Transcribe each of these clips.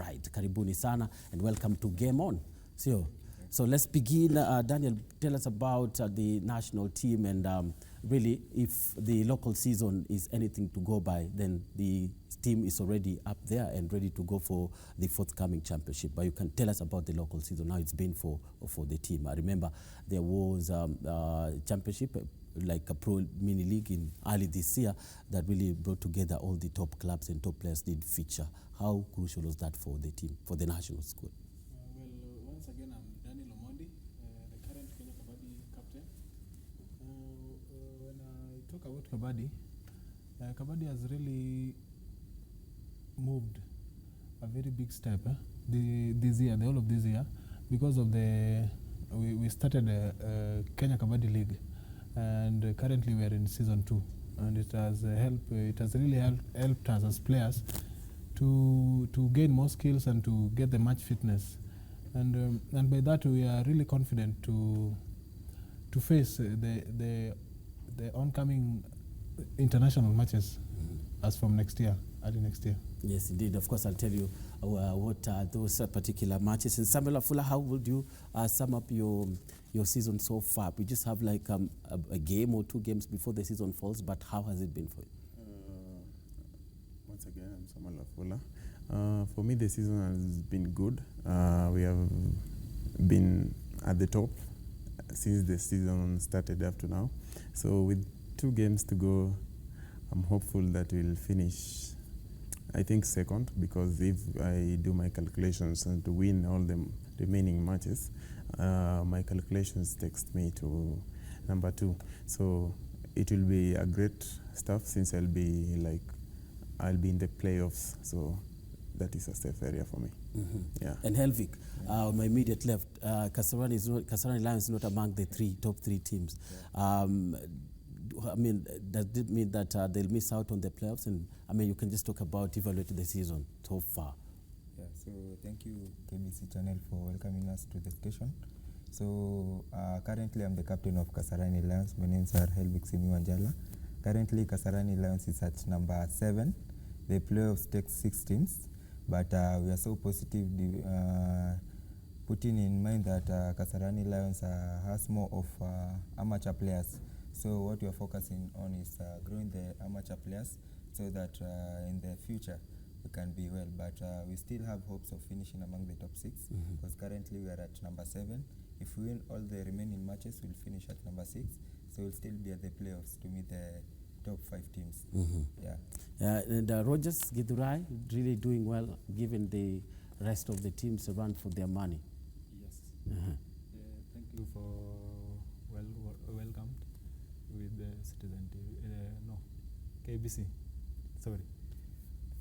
right, karibuni sana and welcome to Game On. So let's begin. Daniel, tell us about the national team and really if the local season is anything to go by, then the team is already up there and ready to go for the forthcoming championship. But you can tell us about the local season, how it's been for the team. I remember there was championship, like a pro mini league in early this year that really brought together all the top clubs and top players did feature. How crucial was that for the team, for the national school? Once again, I'm Daniel Omondi, the current Kenya Kabbadi captain. When I talk about Kabbadi, Kabbadi has really moved a very big step this year, the whole of this year, because of we started a Kenya Kabbadi League. And currently we are in season 2, and it has really helped us as players to gain more skills and to get the match fitness, and by that we are really confident to face the oncoming international matches as from early next year. Yes, indeed. Of course, I'll tell you what are those particular matches. And Samuel Afula, how would you sum up your season so far? We just have like a game or 2 games before the season falls, but how has it been for you? Once again, I'm Samuel Afula. For me, the season has been good. We have been at the top since the season started up to now. So with 2 games to go, I'm hopeful that we'll finish, I think, second, because if I do my calculations and to win all the remaining matches, my calculations takes me to number 2. So it will be a great stuff since I'll be in the playoffs. So that is a safe area for me. Yeah. And Helvik, on my immediate left, Kasarani Lions is not among the top 3 teams. Yeah. I mean, does it mean that they'll miss out on the playoffs? And I mean, you can just talk about evaluating the season so far. Yeah, so thank you, KBC channel, for welcoming us to the station. So currently I'm the captain of Kasarani Lions. My name is Helvik Simiwanjala. Currently Kasarani Lions is at number 7. The playoffs take 6 teams, but we are so positive, putting in mind that Kasarani Lions has more of amateur players. So what we are focusing on is growing the amateur players so that in the future we can be well. But we still have hopes of finishing among the top 6, because currently we are at number 7. If we win all the remaining matches, we'll finish at number 6. So we'll still be at the playoffs to meet the top 5 teams. Yeah. And Rogers Githurai really doing well, given the rest of the teams a run for their money. Yes. Thank you for welcomed with the Citizen TV. KBC. Sorry.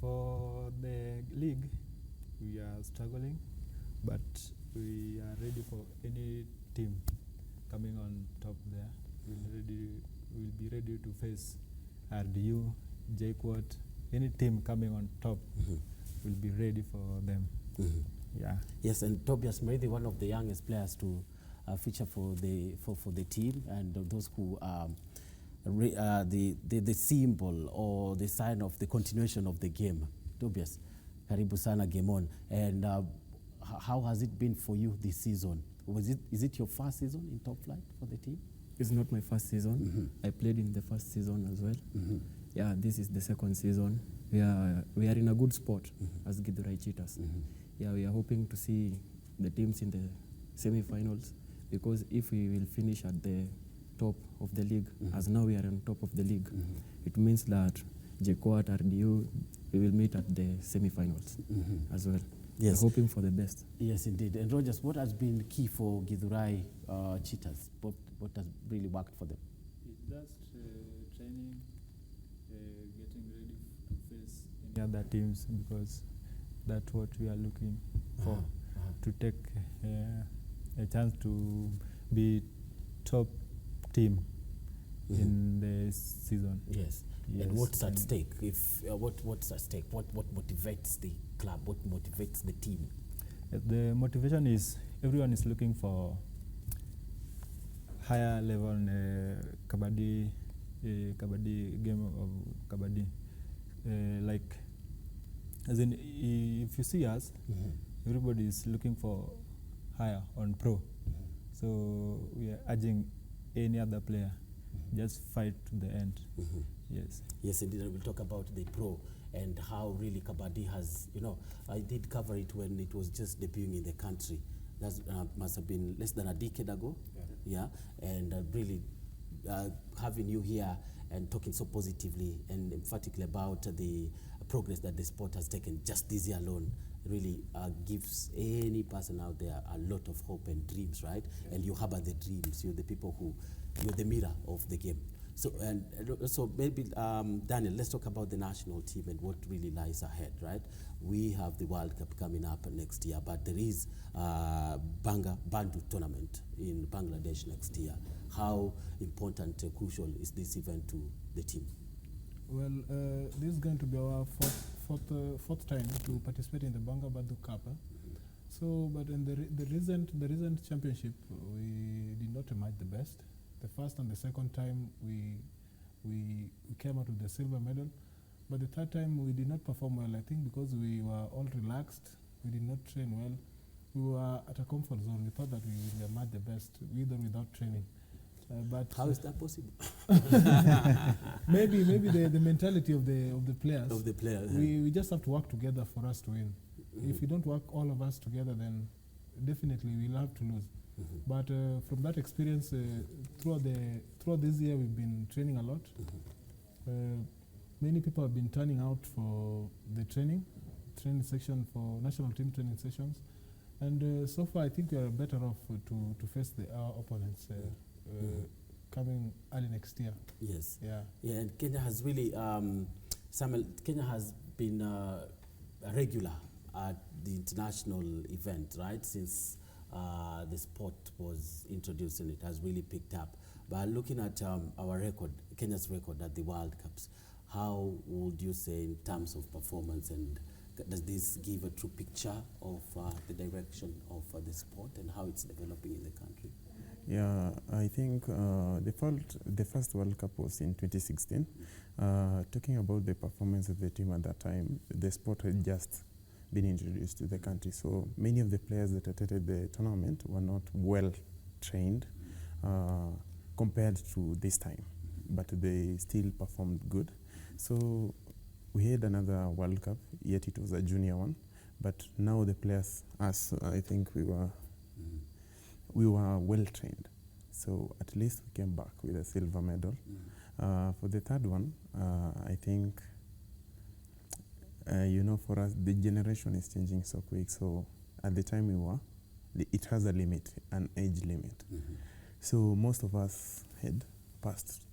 For the league, we are struggling, but we are ready for any team coming on top there. We'll be ready to face RDU, JQuat, any team coming on top. We'll be ready for them. Yeah. Yes, and Tobias Mreithi, one of the youngest players to feature for the team, and those who are the symbol or the sign of the continuation of the game. Tobias, karibu sana Game On. And how has it been for you this season? Is it your first season in top flight for the team? It's not my first season. I played in the first season as well. Yeah, this is the second season. We are in a good spot as Githurai Cheetahs. Yeah, we are hoping to see the teams in the semi-finals, because if we will finish at the top of the league, as now we are on top of the league, it means that JQuat, RDU, we will meet at the semi-finals as well. Yes. We're hoping for the best. Yes, indeed. And Rogers, what has been key for Githurai Cheetahs? What has really worked for them? It's just training, getting ready to face any other teams, because that's what we are looking for, to take a chance to be top team in the season. Yes. And what's at stake? What's at stake? What motivates the club? What motivates the team? The motivation is everyone is looking for higher level Kabbadi game of Kabbadi. Like As in, if you see us, everybody is looking for higher on pro. So we are urging any other player, just fight to the end. Yes. Yes, indeed. We'll talk about the pro and how really Kabbadi has, I did cover it when it was just debuting in the country. That must have been less than a decade ago. Yeah. And really having you here and talking so positively and emphatically about the progress that the sport has taken just this year alone really gives any person out there a lot of hope and dreams, right? Yeah. And you harbor the dreams. You're the people you're the mirror of the game. So, and so maybe, Daniel, let's talk about the national team and what really lies ahead, right? We have the World Cup coming up next year, but there is Bandu tournament in Bangladesh next year. How important, crucial is this event to the team? Well, this is going to be our fourth time to participate in the Bandu Cup. So, but in the recent championship, we did not emerge the best. The first and the second time we came out with the silver medal, but the third time we did not perform well. I think because we were all relaxed, we did not train well. We were at a comfort zone. We thought that we would emerge the best, with or without training. But how is that possible? maybe the mentality of the players. Of the players. We just have to work together for us to win. If we don't work all of us together, then definitely we'll have to lose. But from that experience, throughout this year, we've been training a lot. Many people have been turning out for the training section, for national team training sessions. And so far, I think we are better off to face our opponents coming early next year. Yes. Yeah. Yeah, and Kenya has really, Samuel, Kenya has been a regular at the international event, right? Since the sport was introduced and it has really picked up. But looking at our record, Kenya's record at the World Cups, how would you say in terms of performance, and does this give a true picture of the direction of the sport and how it's developing in the country? Yeah, I think the first World Cup was in 2016. Talking about the performance of the team at that time, the sport had just been introduced to the country, so many of the players that attended the tournament were not well trained compared to this time, but they still performed good. So we had another World Cup, yet it was a junior one, but now the players, as I think we were well trained, so at least we came back with a silver medal. For the third one, I think for us, the generation is changing so quick. So at the time we were, it has a limit, an age limit. So most of us had passed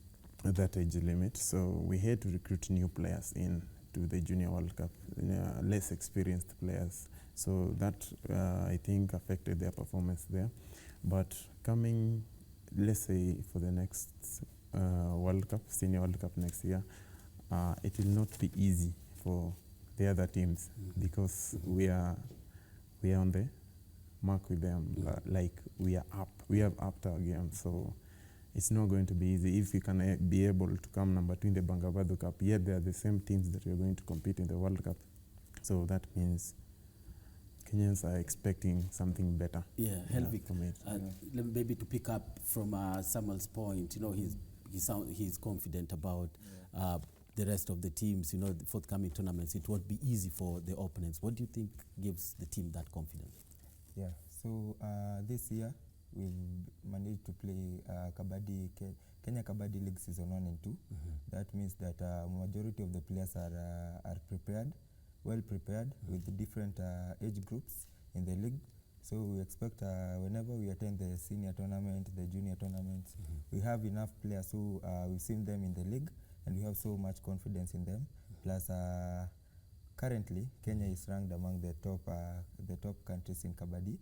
that age limit. So we had to recruit new players into the Junior World Cup, less experienced players. So that, I think, affected their performance there. But coming, let's say, for the next World Cup, Senior World Cup next year, it will not be easy for the other teams because we are on the mark with them. Like we have upped our game, so it's not going to be easy. If we can be able to come number 2 in the Kabbadi Cup, yet they are the same teams that we are going to compete in the World Cup. So that means Kenyans are expecting something better. Yeah, Helvik, from it. maybe to pick up from Samuel's point, he's confident about the rest of the teams, the forthcoming tournaments. It won't be easy for the opponents. What do you think gives the team that confidence? Yeah, so this year we've managed to play Kenya Kabbadi League Season 1 and 2. That means that majority of the players are prepared, well prepared, with the different age groups in the league. So we expect whenever we attend the senior tournament, the junior tournaments, we have enough players who we've seen them in the league, and we have so much confidence in them. Plus, currently, Kenya is ranked among the top countries in Kabbadi.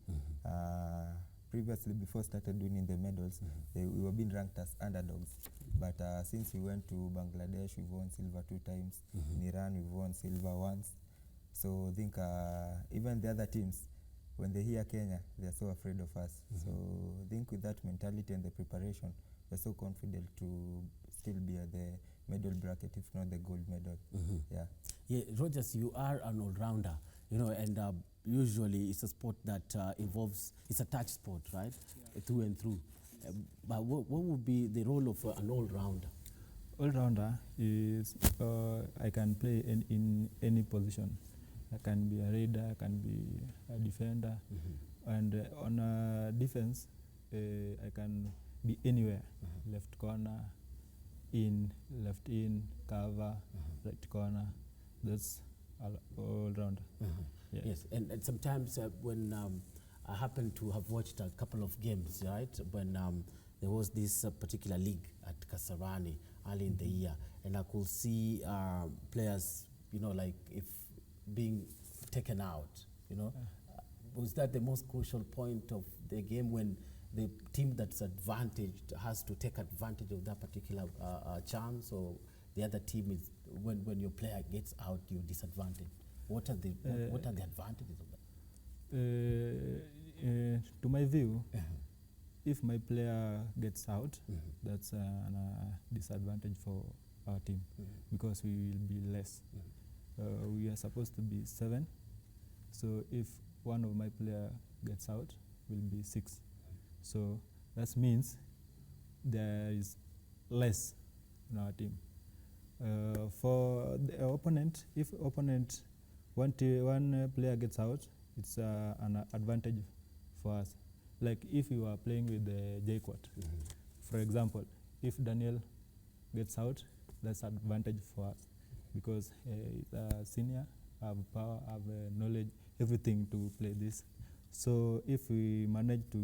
Previously, before started winning the medals, we were being ranked as underdogs. But since we went to Bangladesh, we've won silver 2 times. In Iran, we've won silver once. So I think even the other teams, when they hear Kenya, they're so afraid of us. So I think with that mentality and the preparation, we're so confident to still be at the medal bracket, if not the gold medal. Yeah. Yeah, Rogers, you are an all-rounder, you know, and usually it's a sport that involves, it's a touch sport, right? Through and through. But what would be the role of an all-rounder? All-rounder is I can play in any position. I can be a raider, I can be a defender, and on defense, I can be anywhere. Left corner, left in, cover, right corner. That's all-rounder. Yes, and sometimes when I happen to have watched a couple of games, right, when there was this particular league at Kasarani early in the year, and I could see players, you know, like if being taken out, you know. Was that the most crucial point of the game, when the team that's advantaged has to take advantage of that particular chance, or the other team is, when your player gets out, you're disadvantaged? What are the advantages of that? To my view, if my player gets out, that's a disadvantage for our team, because we will be less. We are supposed to be 7, so if one of my player gets out, will be 6. So that means there is less in our team. For the opponent, if one player gets out, it's an advantage for us. Like if you are playing with the J-Quad, for example, if Daniel gets out, that's an advantage for us, because he's a senior, have power, have knowledge, everything to play this. So if we manage to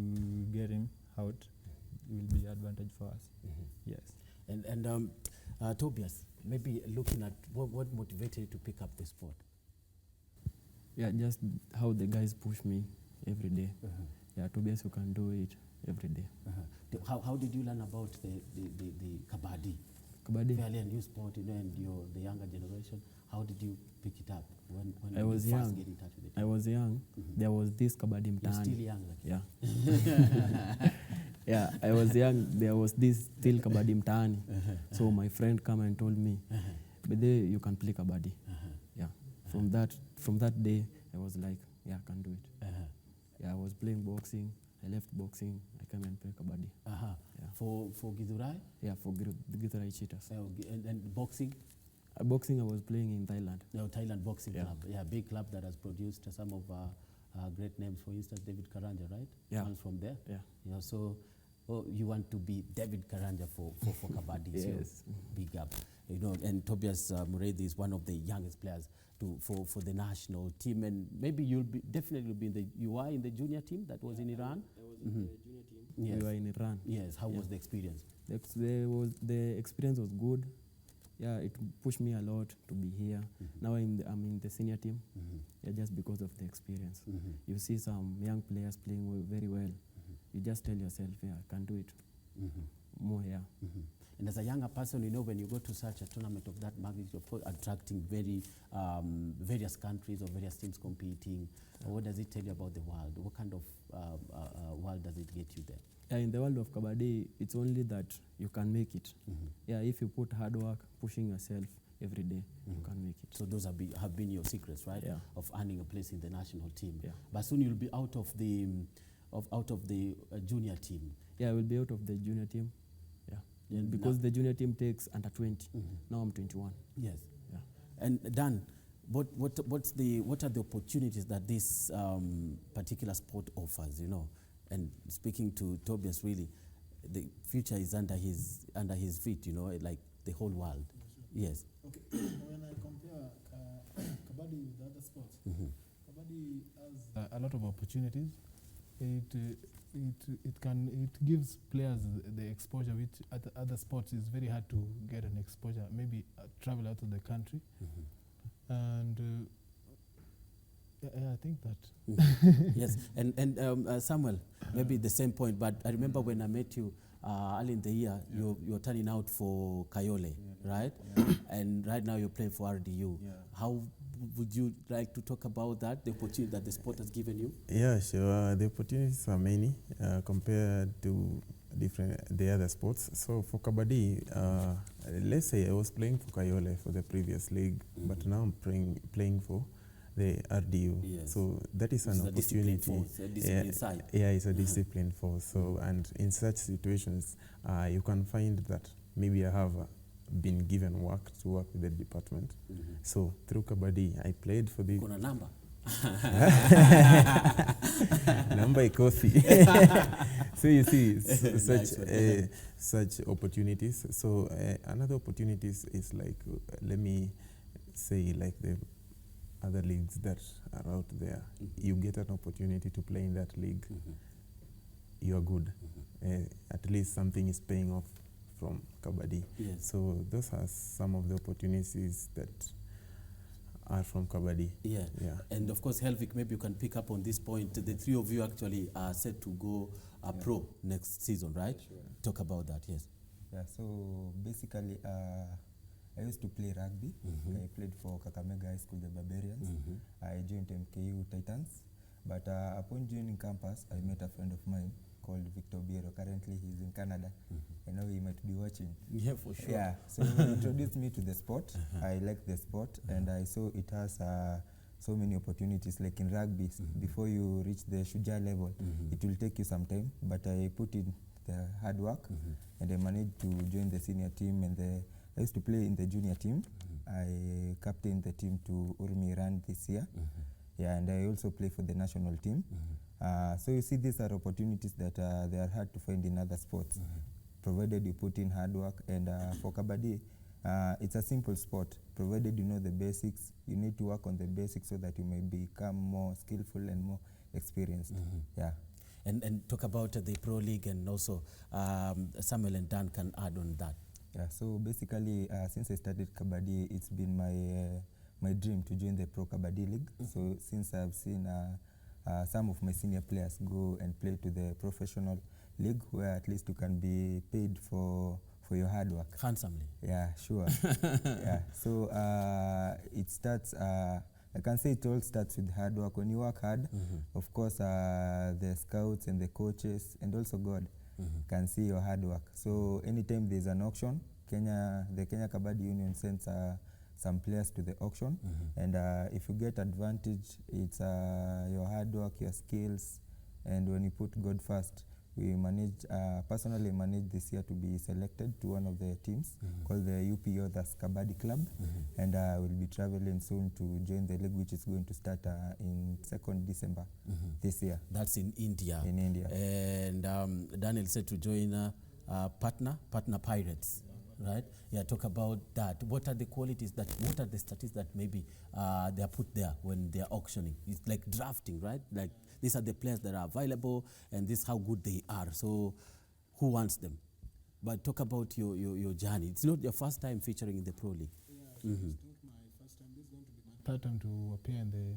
get him out, it will be an advantage for us. Yes. And Tobias, maybe looking at what motivated you to pick up the sport? Yeah, just how the guys push me every day. Yeah, Tobias, you can do it every day. How did you learn about the Kabbadi? Kabbadi? Fairly a new sport, you know, and you're the younger generation. How did you pick it up? When I was did you young. first get in touch with it? I was young. There was this Kabbadi You're mtaani. still young, like Yeah. Yeah, I was young. There was this still Kabbadi mtaani. So my friend came and told me, but there you can play Kabbadi. Yeah. From that day, I was like, yeah, I can do it. Yeah, I was playing boxing. I left boxing. I came and play Kabbadi. Yeah. For Githurai? Yeah, for Githurai Cheetahs. And boxing? Boxing I was playing in Thailand. No, Thailand Boxing Yeah. Club. Yeah, big club that has produced some of great names. For instance, David Karanja, right? Yeah. One's from there. Yeah. You know, so you want to be David Karanja for Kabbadi. Yes. So big up. You know, and Tobias Muredi is one of the youngest players for the national team, and maybe you'll be definitely be in the. You are in the junior team that was in Iran. I was in the junior team. Yes. We were in Iran. Yes. How was the experience? The experience was good. Yeah, it pushed me a lot to be here. Now I'm in the senior team. Yeah, just because of the experience. You see some young players playing very well. You just tell yourself, yeah, I can do it. More here. And as a younger person, you know, when you go to such a tournament of that magnitude, of course, attracting various countries or various teams competing, what does it tell you about the world? What kind of world does it get you there? Yeah, in the world of Kabbadi, it's only that you can make it. Yeah, if you put hard work, pushing yourself every day, you can make it. So those have been your secrets, right? Yeah. Of earning a place in the national team. Yeah. But soon you'll be out of the junior team. Yeah, I will be out of the junior team. Yeah, And because now- the junior team takes under 20. Now I'm 21. Yes. Yeah. And Dan, what are the opportunities that this particular sport offers? You know, and speaking to Tobias, really, the future is under his feet. You know, like the whole world. Yes. Okay, when I compare Kabbadi with other sports, Kabbadi has a lot of opportunities. It gives players the exposure which at other sports is very hard to get an exposure. Maybe travel out of the country, and I think that. Yes, and Samuel, maybe the same point, but I remember when I met you early in the year, you were turning out for Kayole, right? And right now you're playing for RDU. Yeah. How would you like to talk about that, the opportunity that the sport has given you? Yeah, sure. The opportunities are many compared to the other sports. So for Kabbadi, let's say I was playing for Kayole for the previous league, but now I'm playing for the RDU. Yes. So that is an opportunity. A discipline side. Yeah, it's a discipline force. So, and in such situations, you can find that maybe I have been given work to work with the department. So through Kabbadi, I played for the Kuna number. number ikosi. So you see, such opportunities. So another opportunities is like, let me say, like the other leagues that are out there. You get an opportunity to play in that league. You are good. At least something is paying off from Kabbadi. Yes. So those are some of the opportunities that are from Kabbadi. Yeah. Yeah. And of course, Helvik, maybe you can pick up on this point. The three of you actually are set to go pro next season, right? Sure. Talk about that, yes. Yeah, so basically, I used to play rugby. I played for Kakamega High School, the Barbarians. I joined MKU Titans. But upon joining campus, I met a friend of mine called Victor Biero. Currently, he's in Canada. I know he might be watching. Yeah, for sure. Yeah, so he introduced me to the sport. I like the sport, and I saw it has so many opportunities. Like in rugby, before you reach the Shujaa level, it will take you some time. But I put in the hard work, and I managed to join the senior team. And I used to play in the junior team. I captained the team to Urmi Run this year. Yeah, and I also play for the national team. So you see, these are opportunities that they are hard to find in other sports, provided you put in hard work. And for Kabbadi, it's a simple sport. Provided you know the basics, you need to work on the basics so that you may become more skillful and more experienced. Yeah. And talk about the Pro League, and also Samuel and Dan can add on that. Yeah, so basically, since I started Kabbadi, it's been my dream to join the Pro Kabbadi League. So since I've seen some of my senior players go and play to the professional league, where at least you can be paid for your hard work. Handsomely. Yeah, sure. Yeah, so it starts, I can say it all starts with hard work. When you work hard, of course, the scouts and the coaches and also God can see your hard work. So anytime there's an auction, the Kenya Kabbadi Union sends some players to the auction, and if you get advantage, it's your hard work, your skills, and when you put God first. We personally managed this year to be selected to one of the teams called the UPO, that's Kabbadi Club, and we'll be traveling soon to join the league, which is going to start in 2nd December this year. That's in India. In India. And Daniel said to join Partner Pirates, right? Yeah, talk about that. What are the qualities what are the statistics that maybe they are put there when they are auctioning? It's like drafting, right? Like, these are the players that are available, and this is how good they are. So who wants them? But talk about your journey. It's not your first time featuring in the Pro League. Yeah, it's not my first time. This is going to be my third time to appear in the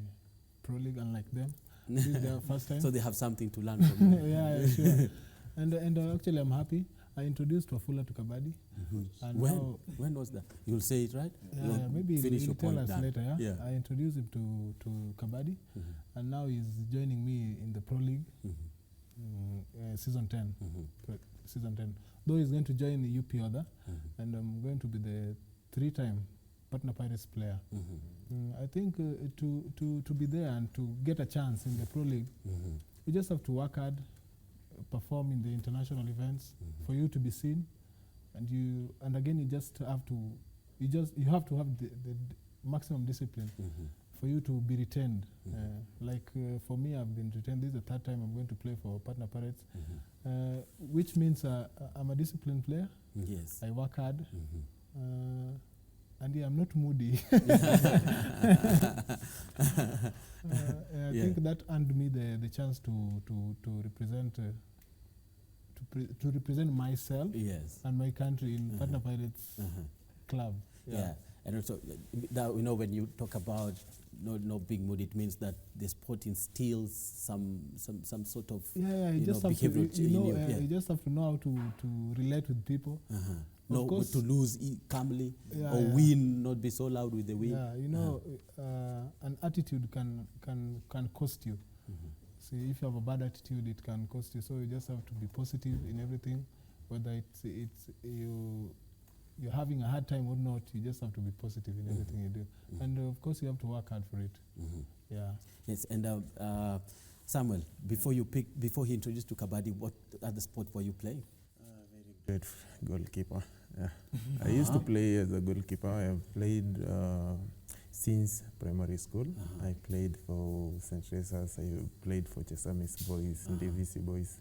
Pro League, unlike them. This is their first time. So they have something to learn from you. Yeah, sure. And actually, I'm happy. I introduced Wafula to Kabbadi. And when was that? You'll say it, right? Yeah, maybe he'll tell us later. Yeah. I introduced him to Kabbadi, and now he's joining me in the Pro League, season 10. Season 10. Though he's going to join the UP Other, and I'm going to be the 3-time Partner Pirates player. I think to be there and to get a chance in the Pro League, you just have to work hard, perform in the international events for you to be seen, and again you have to have the maximum discipline for you to be retained. For me, I've been retained. This is the 3rd time I'm going to play for Partner Pirates, which means I'm a disciplined player. Yes. I work hard, and I'm not moody. I think that earned me the chance to represent to represent myself and my country in Partner Pirates Club. Yeah. And also, when you talk about no being moody, it means that the sport instills some sort of you just have behavioral to, you just have to know how to relate with people. No, course. to lose calmly Yeah, or yeah. win, not be so loud with the win. Yeah, you know, an attitude can cost you. See, if you have a bad attitude, it can cost you. So you just have to be positive in everything, whether it's you're having a hard time or not. You just have to be positive in everything you do, and of course you have to work hard for it. Yeah. Yes, and Samuel, before he introduced to Kabbadi, what other sport were you playing? Very great goalkeeper. Yeah. I used to play as a goalkeeper. I have played since primary school. I played for St. Teresa's. I played for Chesamis Boys, KBC Boys.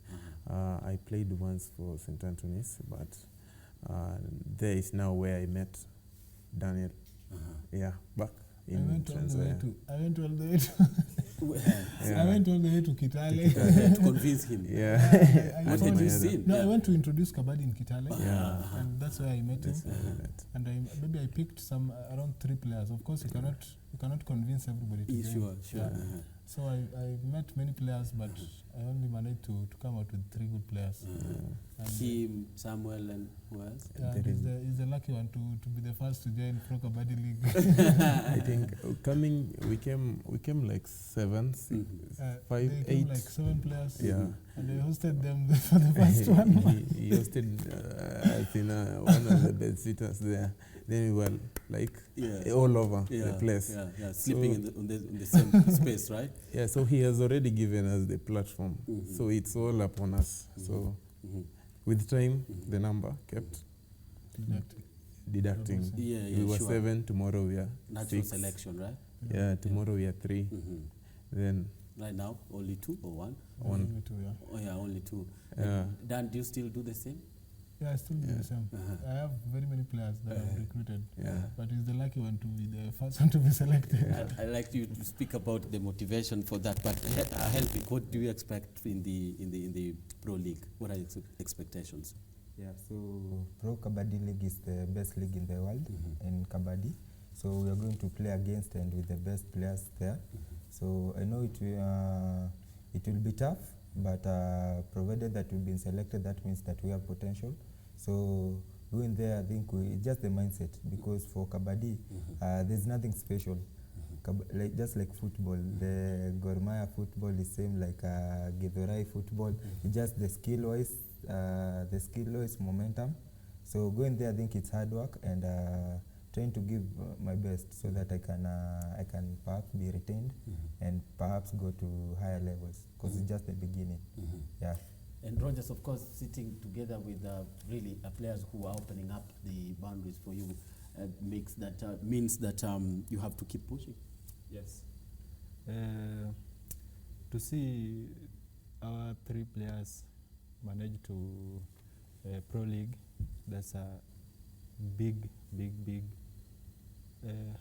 I played once for St. Anthony's, but there is now where I met Daniel. Yeah, back I in went all the way Tanzania. to. I went all the way to. Yeah. I went all the way to Kitale. To convince him. Yeah. I What found did you him. see? No, I went to introduce Kabbadi in Kitale. Yeah. And that's where I met him. That's where I met. And maybe I picked some around 3 players. Of course, you cannot convince everybody to join. Sure. Yeah. So I met many players, but I only managed to come out with 3 good players. And, Him, Samuel, and who else? yeah, There is- he's the lucky one to be the first to join Pro Kabbadi League. I think we came like 7, 6, 5, they 8. came like 7 players. Yeah. And I hosted them for the first one. he hosted I think one of the bed sitters there. Then we were like all over the place. Yeah. Sleeping in the same space, right? Yeah, so he has already given us the platform. So it's all upon us. So with time, the number kept deducting. Yeah, We were sure. 7, tomorrow we are Natural 6. selection, right? Yeah, tomorrow we are 3. Then Right now, only 2 or 1? one. Me too, yeah. Oh yeah, only 2. Yeah. Dan, do you still do the same? Yeah, I still do the same. I have very many players that I've recruited. Yeah. But he's the lucky one to be the first one to be selected. I'd like you to speak about the motivation for that, but help me. What do you expect in the Pro League? What are your expectations? Yeah, so Pro Kabbadi League is the best league in the world in Kabbadi. So we are going to play against and with the best players there. So I know it will be tough, but provided that we've been selected, that means that we have potential. So going there, I think it's just the mindset, because for Kabbadi, there's nothing special. Just like football, the Gor Mahia football is same like Githurai football. It's just the skill-wise momentum. So going there, I think it's hard work and trying to give my best so that I can perhaps be retained and perhaps go to higher levels, because it's just the beginning. Yeah. And Rogers, of course, sitting together with really players who are opening up the boundaries for you means that you have to keep pushing. Yes. To see our 3 players manage to Pro League, that's a big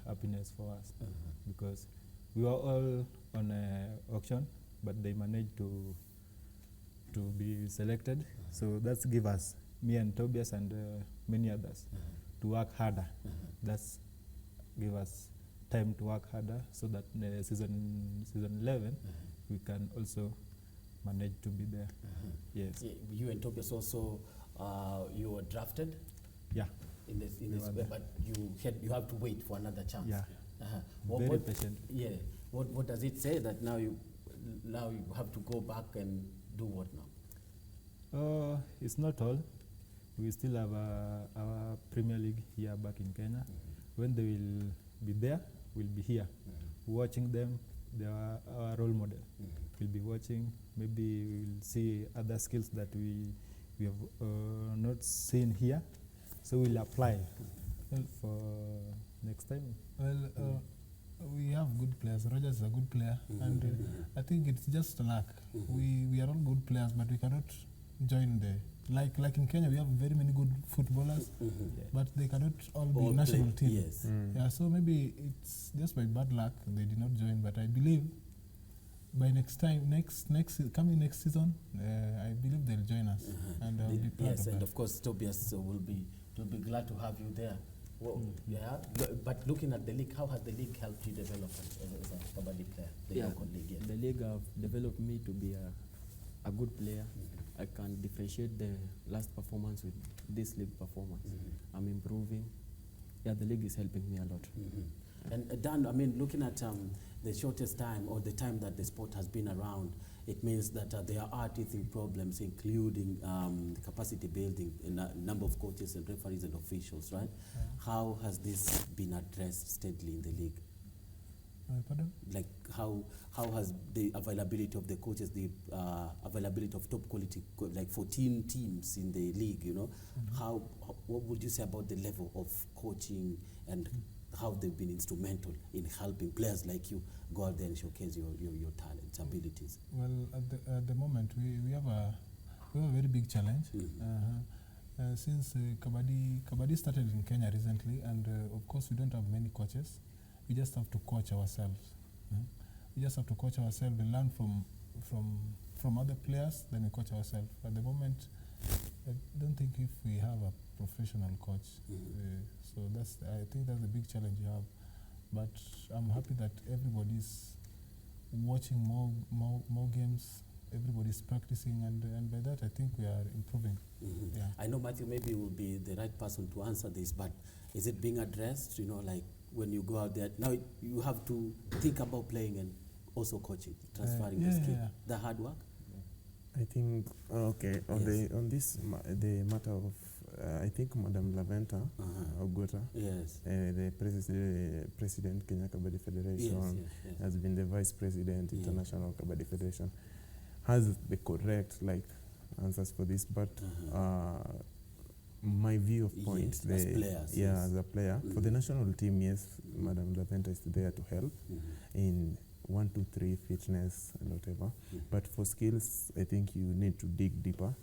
happiness for us, because we were all on auction, but they managed to be selected. So that's give us, me and Tobias and many others, to work harder. That's give us time to work harder, so that season 11 we can also manage to be there. Yes. Yeah, you and Tobias also, you were drafted. Yeah. In this, were there. but you have to wait for another chance. Yeah. What patient. Yeah. What does it say that now you have to go back and do what now? It's not all. We still have our Premier League here back in Kenya. When they will be there, we'll be here watching them. They are our role model. We'll be watching. Maybe we'll see other skills that we have not seen here. So we'll apply for next time. Well, we have good players. Rogers is a good player, and I think it's just luck. We are all good players, but we cannot join like in Kenya. We have very many good footballers, but they cannot all be national team. Yes. Yeah, so maybe it's just by bad luck they did not join. But I believe by next coming next season, I believe they'll join us, and I'll be proud Yes, of and that. of course Tobias will be glad to have you there. Well, yeah. But looking at the league, how has the league helped you develop as a Kabbadi player? The local league. Yes. The league have developed me to be a good player. I can differentiate the last performance with this league performance. I'm improving. Yeah, the league is helping me a lot. And Dan, I mean, looking at the shortest time or the time that the sport has been around, it means that there are teething problems, including the capacity building in a number of coaches and referees and officials, right? Yeah. How has this been addressed steadily in the league? Pardon? Like how has the availability of the coaches, the availability of top quality, like 14 teams in the league, you know, what would you say about the level of coaching and how they've been instrumental in helping players like you go out there and showcase your talents, abilities? Well, at the moment, we have a very big challenge. Since Kabbadi started in Kenya recently, and of course we don't have many coaches. We just have to coach ourselves. We just have to coach ourselves and learn from other players, then we coach ourselves. At the moment, I don't think if we have a professional coach. So I think that's a big challenge you have. But I'm happy that everybody's watching more games, everybody's practicing, and by that I think we are improving. Yeah. I know Matthew maybe will be the right person to answer this, but is it being addressed? You know, like when you go out there, now you have to think about playing and also coaching, transferring the skill. The hard work? I think, okay, on this, the matter of, I think Madam Laventa Ogota, the president Kenya Kabbadi Federation, has been the vice president International Kabbadi Federation, has the correct answers for this, but my view of points, as players, as a player, for the national team, yes, Madam Laventa is there to help in 1, 2, 3 fitness and whatever. But for skills, I think you need to dig deeper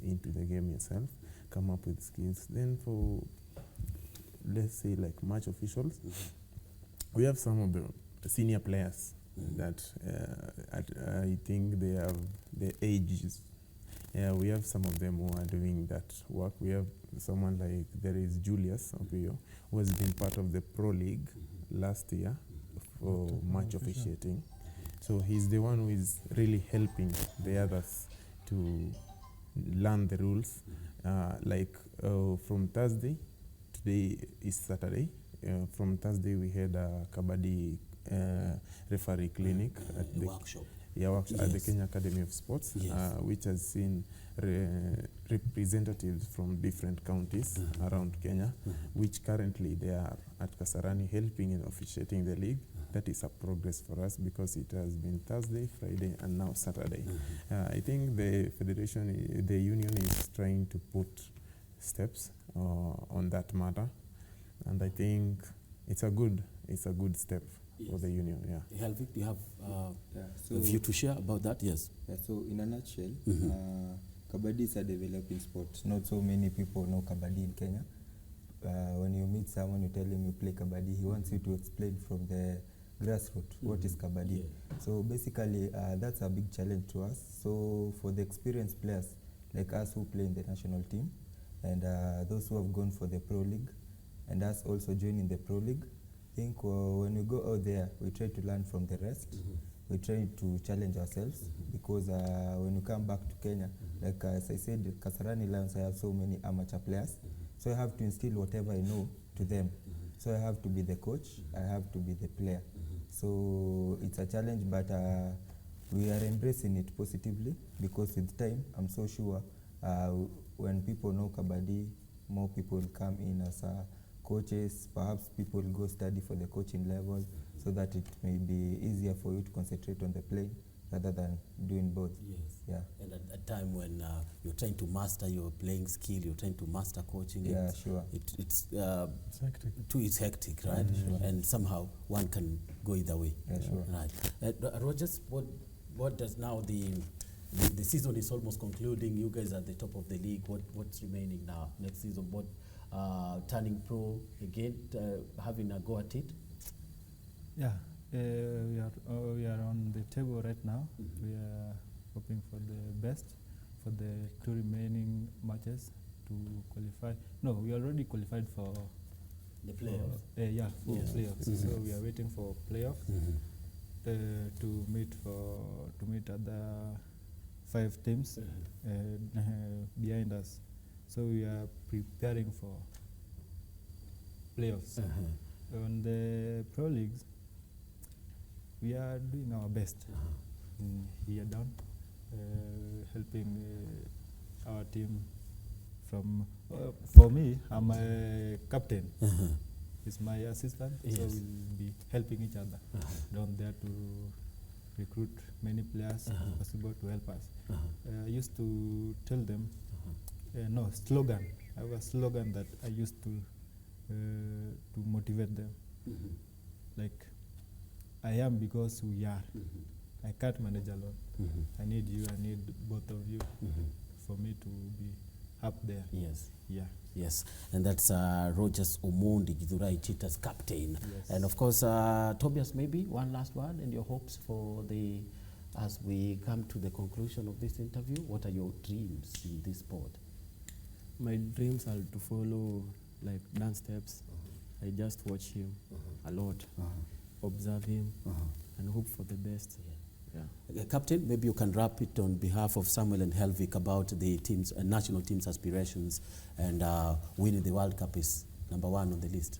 into the game yourself, come up with skills. Then for, let's say, like match officials, we have some of the senior players that I think they have the ages. Yeah, we have some of them who are doing that work. We have someone like, there is Julius Opio, who has been part of the Pro League last year for match officiating. So he's the one who is really helping the others to learn the rules. From Thursday, today is Saturday. From Thursday we had a Kabbadi referee clinic at the workshop. At the Kenya Academy of Sports, which has seen representatives from different counties around Kenya, which currently they are at Kasarani helping in officiating the league. That is a progress for us because it has been Thursday, Friday, and now Saturday. I think the federation, the union is trying to put steps on that matter, and I think it's a good step for the union. Helvik, do you have a view to share about that? Yes. Yeah, so in a nutshell, Kabbadi is a developing sport. Not so many people know Kabbadi in Kenya. When you meet someone, you tell him you play Kabbadi, he wants you to explain from the grassroots what is Kabbadi. So basically, that's a big challenge to us. So for the experienced players like us who play in the national team, and those who have gone for the Pro League, and us also joining the Pro League, I think when we go out there, we try to learn from the rest. We try to challenge ourselves because when we come back to Kenya, like as I said, Kasarani Lions, I have so many amateur players. So I have to instill whatever I know to them. So I have to be the coach, I have to be the player. So it's a challenge, but we are embracing it positively because with time, I'm so sure when people know Kabbadi, more people will come in as coaches. Perhaps people will go study for the coaching level so that it may be easier for you to concentrate on the play rather than doing both. Yes. Yeah. And at a time when you're trying to master your playing skill, you're trying to master coaching. Yeah, sure. It's hectic. It's hectic, right? Sure. And somehow one can go either way. Yeah, sure. Right. Rogers, what does now the season is almost concluding. You guys are at the top of the league. What's remaining now? Next season, what turning pro again, having a go at it? Yeah, we are on the table right now. We are hoping for the best for the 2 remaining matches to qualify. No, we already qualified for the playoffs. Playoffs. So we are waiting for playoffs to meet at the 5 teams behind us. So we are preparing for playoffs. On the Pro Leagues, we are doing our best here down, helping our team from, for me, I'm a captain. He's my assistant, so Yes. we'll be helping each other down there to recruit many players possible to help us. I used to tell them, no, slogan. I have a slogan that I used to motivate them. Like, I am because we are. I can't manage alone. I need you, I need both of you for me to be up there. Yes. Yeah. Yes, and that's Rogers Omondi, Githurai Cheetahs captain. Yes. And of course, Tobias, maybe one last word and your hopes for the, as we come to the conclusion of this interview, what are your dreams in this sport? My dreams are to follow like dance steps. I just watch him a lot, observe him, and hope for the best. Yeah. Captain, maybe you can wrap it on behalf of Samuel and Helvik about the team's national team's aspirations, and winning the World Cup is number 1 on the list.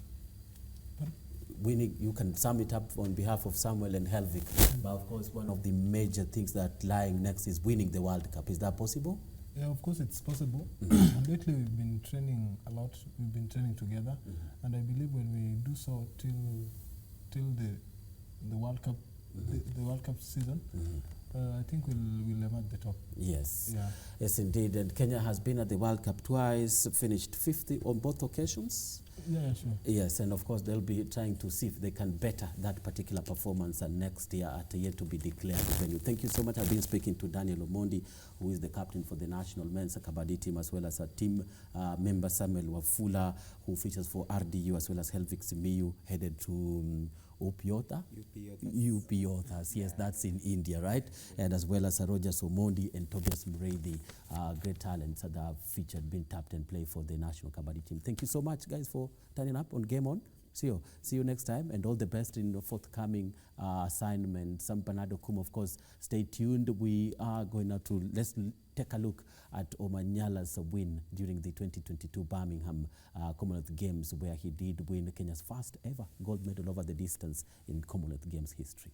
Winning, you can sum it up on behalf of Samuel and Helvik. But of course, one of the major things that lying next is winning the World Cup. Is that possible? Yeah, of course it's possible. And lately we've been training a lot. We've been training together, and I believe when we do so till the World Cup, the World Cup season, I think we'll emerge the top. Yes. Yeah. Yes, indeed. And Kenya has been at the World Cup twice, finished 50 on both occasions. Yeah, sure. Yes, and of course they'll be trying to see if they can better that particular performance next year at a yet to be declared venue. Thank you so much. I've been speaking to Daniel Omondi, who is the captain for the national men's Kabbadi team, as well as a team member Samuel Wafula, who features for RDU, as well as Helvik Simiyu, headed to Upiota? Upiotas, yes, that's in India, right? And as well as Rogers Omondi and Tobias Muredi, great talents that have featured, been tapped and play for the national Kabbadi team. Thank you so much, guys, for turning up on Game On. See you next time, and all the best in the forthcoming assignment. Sam Bernardo Kum, of course, stay tuned. We are going to, let's take a look at Omanyala's win during the 2022 Birmingham Commonwealth Games, where he did win Kenya's first ever gold medal over the distance in Commonwealth Games history.